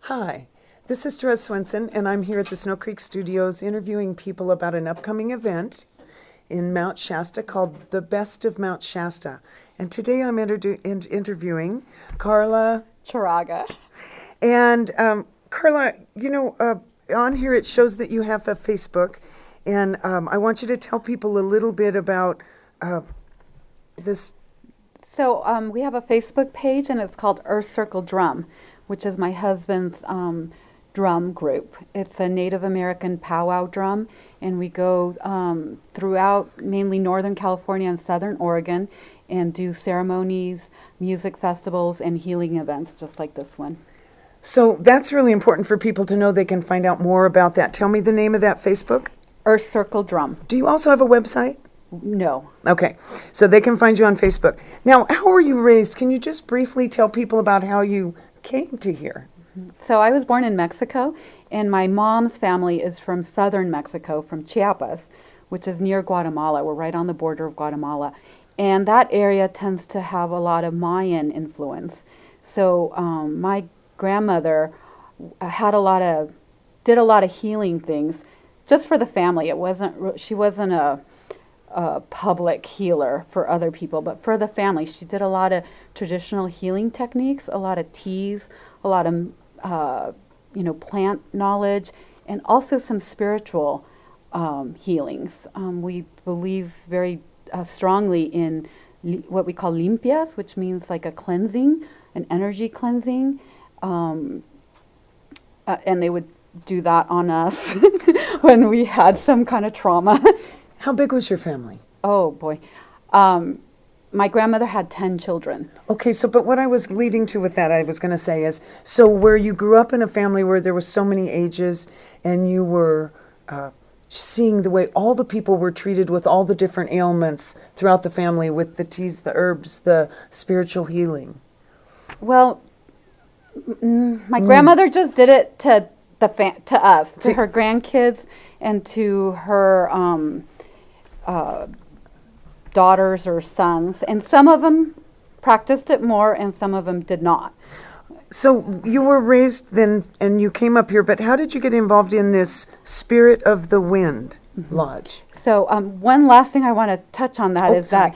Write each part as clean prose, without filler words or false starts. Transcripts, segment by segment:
Hi, this is Therese Swenson, and I'm here at the Snow Creek Studios interviewing people about an upcoming event in Mt Shasta called The Best of Mt Shasta. And today I'm interviewing Carla. Charraga. And Carla, on here it shows that you have a Facebook, and I want you to tell people a little bit about this. So we have a Facebook page, and it's called Earth Circle Drum, which is my husband's drum group. It's a Native American powwow drum, and we go throughout mainly Northern California and Southern Oregon and do ceremonies, music festivals, and healing events just like this one. So that's really important for people to know. They can find out more about that. Tell me the name of that Facebook. Earth Circle Drum. Do you also have a website? No. Okay, so they can find you on Facebook. Now, how were you raised? Can you just briefly tell people about how you came to here? So I was born in Mexico, and my mom's family is from southern Mexico, from Chiapas, which is near Guatemala. We're right on the border of Guatemala. And that area tends to have a lot of Mayan influence. So my grandmother did a lot of healing things just for the family. She wasn't a public healer for other people, but for the family. She did a lot of traditional healing techniques, a lot of teas, a lot of plant knowledge, and also some spiritual healings. We believe very strongly in what we call limpias, which means like a cleansing, an energy cleansing, and they would do that on us when we had some kind of trauma. How big was your family? Oh, boy. My grandmother had 10 children. Okay, but what I was leading to with that, I was going to say is, so where you grew up in a family where there was so many ages and you were seeing the way all the people were treated with all the different ailments throughout the family, with the teas, the herbs, the spiritual healing. Well, my grandmother just did it to us, to her grandkids, and to her daughters or sons, and some of them practiced it more and some of them did not. So you were raised then and you came up here, but how did you get involved in this Spirit of the Wind Lodge? So one last thing I want to touch on that is that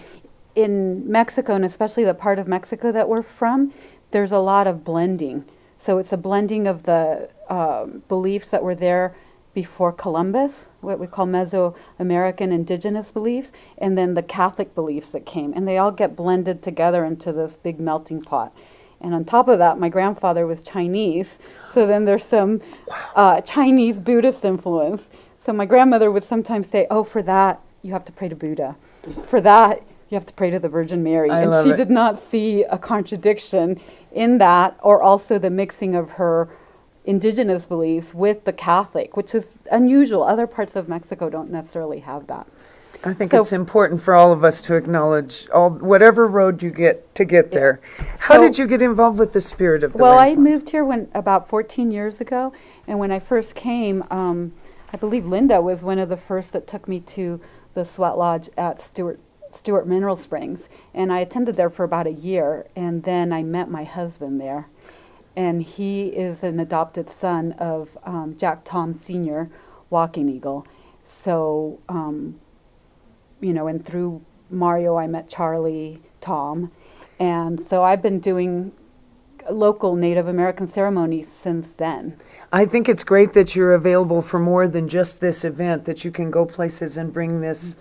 in Mexico, and especially the part of Mexico that we're from, there's a lot of blending. So it's a blending of the beliefs that were there before Columbus, what we call Mesoamerican indigenous beliefs, and then the Catholic beliefs that came. And they all get blended together into this big melting pot. And on top of that, my grandfather was Chinese, so then there's some Chinese Buddhist influence. So my grandmother would sometimes say, oh, for that, you have to pray to Buddha. For that, you have to pray to the Virgin Mary. And she did not see a contradiction in that, or also the mixing of her indigenous beliefs with the Catholic, which is unusual. Other parts of Mexico don't necessarily have that. I think it's important for all of us to acknowledge whatever road you get to get there. How did you get involved with the Spirit of the Wind? Well, I moved here about 14 years ago, and when I first came, I believe Linda was one of the first that took me to the Sweat Lodge at Stewart Mineral Springs, and I attended there for about a year, and then I met my husband there. And he is an adopted son of Jack Tom Sr., Walking Eagle. So, and through Mario, I met Charlie, Tom. And so I've been doing local Native American ceremonies since then. I think it's great that you're available for more than just this event, that you can go places and bring this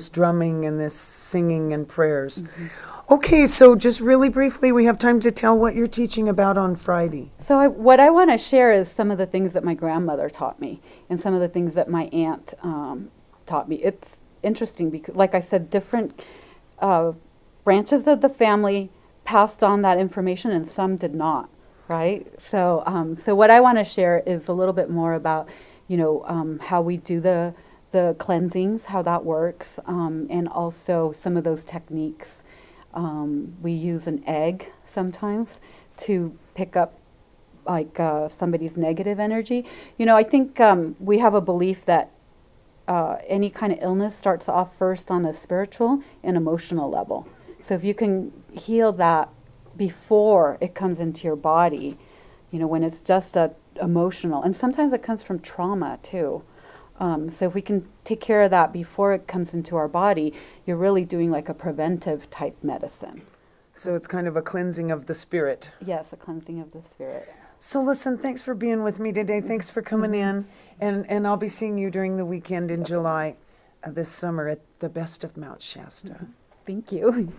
drumming and this singing and prayers. Okay, so just really briefly, we have time to tell what you're teaching about on Friday. So what I want to share is some of the things that my grandmother taught me and some of the things that my aunt taught me. It's interesting because, like I said, different branches of the family passed on that information and some did not, right? So what I want to share is a little bit more about, how we do the cleansings, how that works, and also some of those techniques. We use an egg sometimes to pick up somebody's negative energy. I think we have a belief that any kind of illness starts off first on a spiritual and emotional level. So if you can heal that before it comes into your body, when it's just a emotional, and sometimes it comes from trauma too. So if we can take care of that before it comes into our body, you're really doing like a preventive type medicine. So it's kind of a cleansing of the spirit. Yes, a cleansing of the spirit. So listen, thanks for being with me today. Thanks for coming in. And I'll be seeing you during the weekend in July this summer at the Best of Mount Shasta. Thank you.